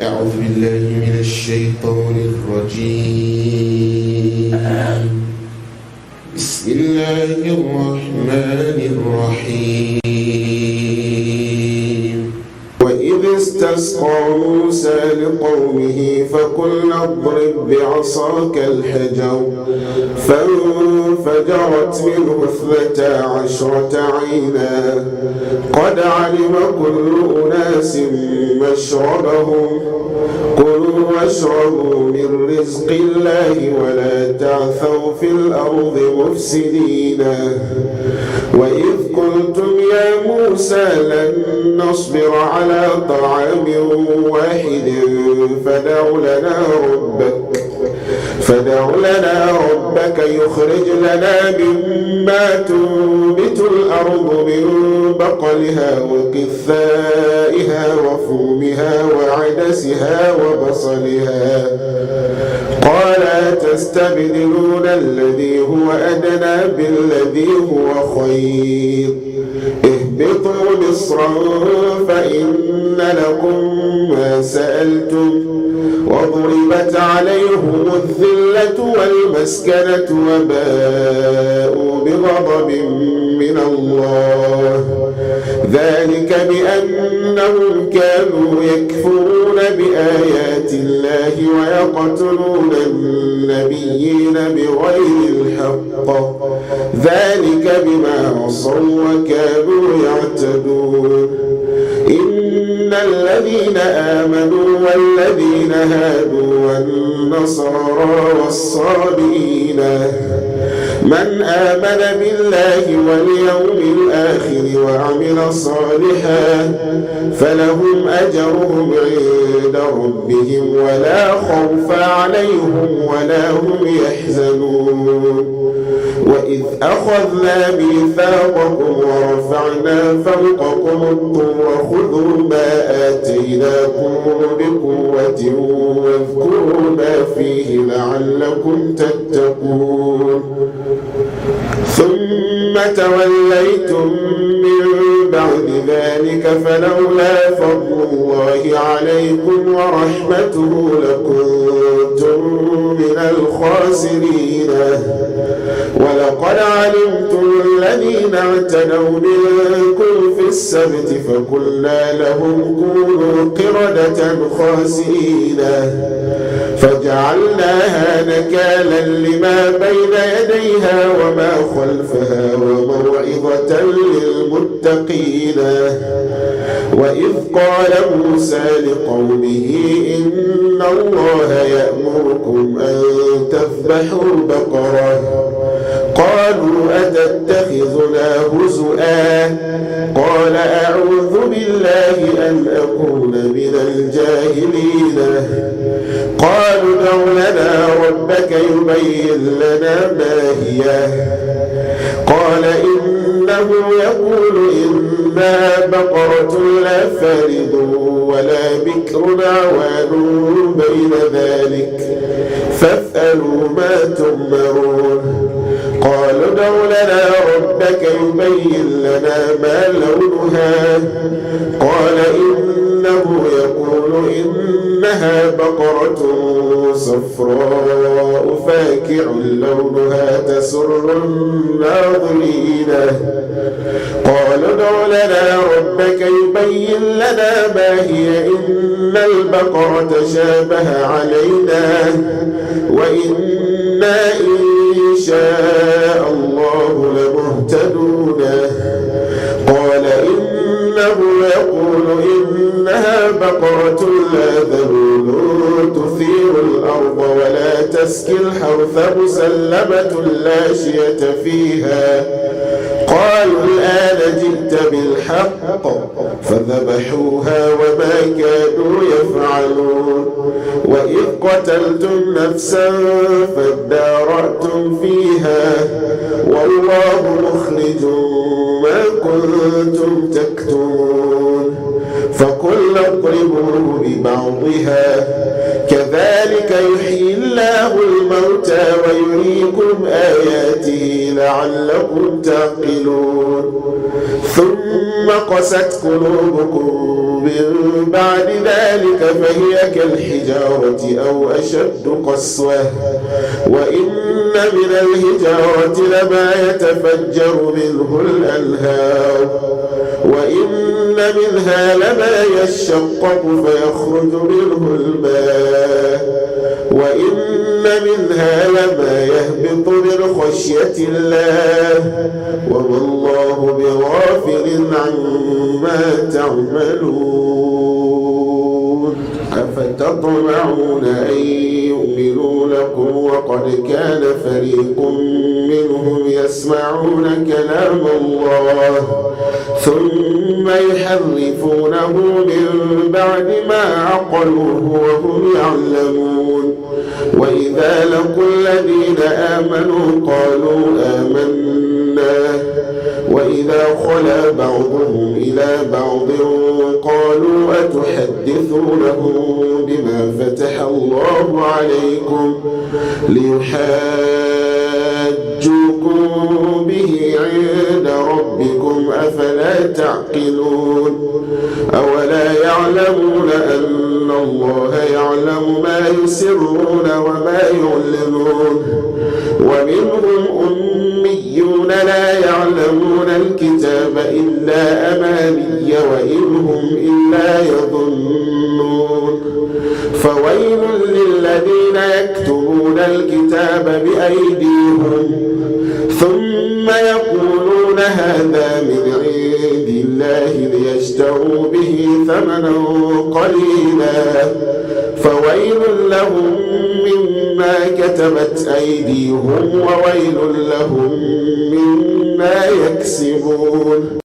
أعوذ بالله من الشيطان الرجيم. بسم الله الرحمن الرحيم. وإذ استسقى موسى لقومه فقلنا اضرب بعصاك الحجر فانفجرت منه 12 عينا قد علم كل أناس مشربهم كلوا واشربوا من رزق الله ولا تعثوا في الأرض مفسدين. وإذ قلتم يا موسى لن نصبر على طعام واحد فادع لنا ربك يخرج لنا مما تنبت الأرض من بقلها وقثائها وفومها وعدسها وبصلها قال تستبدلون الذي هو أدنى بالذي هو خير اهبطوا مصرا فإن لكم ما سألتم وضربت عليهم الذلة والمسكنة وباءوا بغضب من الله ذلك بأنهم كانوا يكفرون بآيات الله ويقتلون النبيين بغير الحق ذلك بما عصوا وكانوا يعتدون. إن الذين آمنوا والذين هادوا والنصارى والصابئين من آمن بالله واليوم الآخر وعمل صالحا فلهم أجرهم عند ربهم ولا خوف عليهم ولا هم يحزنون. وإذ أخذنا ميثاقكم ورفعنا فوقكم الطور خذوا ما آتيناكم بقوة واذكروا ما فيه لعلكم تتقون. ثم توليتم من بعد ذلك فلولا فضل الله عليكم ورحمته لكنتم من الخاسرين. ولقد علمتم الذين اعتدوا منكم في السبت فقلنا لهم كونوا قردة خاسئين فجعلناها نكالا لما بين يديها وما خلفها وموعظة للمتقين. وإذ قال موسى لقومه إن الله يأمركم أن تذبحوا بقرة قالوا أتتخذنا هزؤا قال أعوذ بالله أن أكون من الجاهلين. قالوا ادع لنا ربك يبين لنا ما هي قال إنه يقول إنها بقرة لا فارض ولا بكر عوان بين ذلك فافعلوا ما تؤمرون. قالوا ادع لنا ربك يبين لنا ما لونها قال إنه يقول إنها بقرة صفراء فاكع لونها تسر الناظرين. قالوا ادع لنا ربك يبين لنا ما هي إن البقرة شابه علينا وإنا إن شاء الله لمهتدون. قال إنه يقول إنها بقرة لا ذلول تثير الأرض ولا تسقي الحرث مسلمة لا شية فيها. قالوا الآن جئت بالحق فذبحوها وما كانوا يفعلون. وإذ قتلتم نفسا فادارأتم فيها والله مخرج ما كنتم تكتمون. فقلنا اضربوه ببعضها كذلك يحيي الله الموتى ويريكم آياته لعلكم تعقلون ثم قست قلوبكم من بعد ذلك فهي كالحجارة أو أشد قسوة وإن من الحجارة لما يتفجر منه الأنهار وإن منها لما يشقق فيخرج منه الماء وإن منها لما يهبط من خشية الله وما الله بغافل عما تعملون أفتطمعون أن يؤمنوا لكم وقد كان فريق منهم يسمعون كلام الله ثم يحرفونه من بعد ما عقلوه وهم يعلمون وإذا لقوا الذين آمنوا قالوا آمنا وإذا خلا بعضهم إلى بعض قالوا أتحدثونهم بما فتح الله عليكم ليحاجوكم به عند ربكم أفلا تعقلون أولا يعلمون أن الله يعلم ما يسرون وما يعلنون ومنهم أميون لا يعلمون الكتاب إلا أماني وإن هم إلا يظنون فويل للذين يكتبون الكتاب بأيديهم ثم يقولون هذا من عند الله ليشتروا به ثمنا قليلا فويل لهم مما كتبت أيديهم وويل لهم مما يكسبون.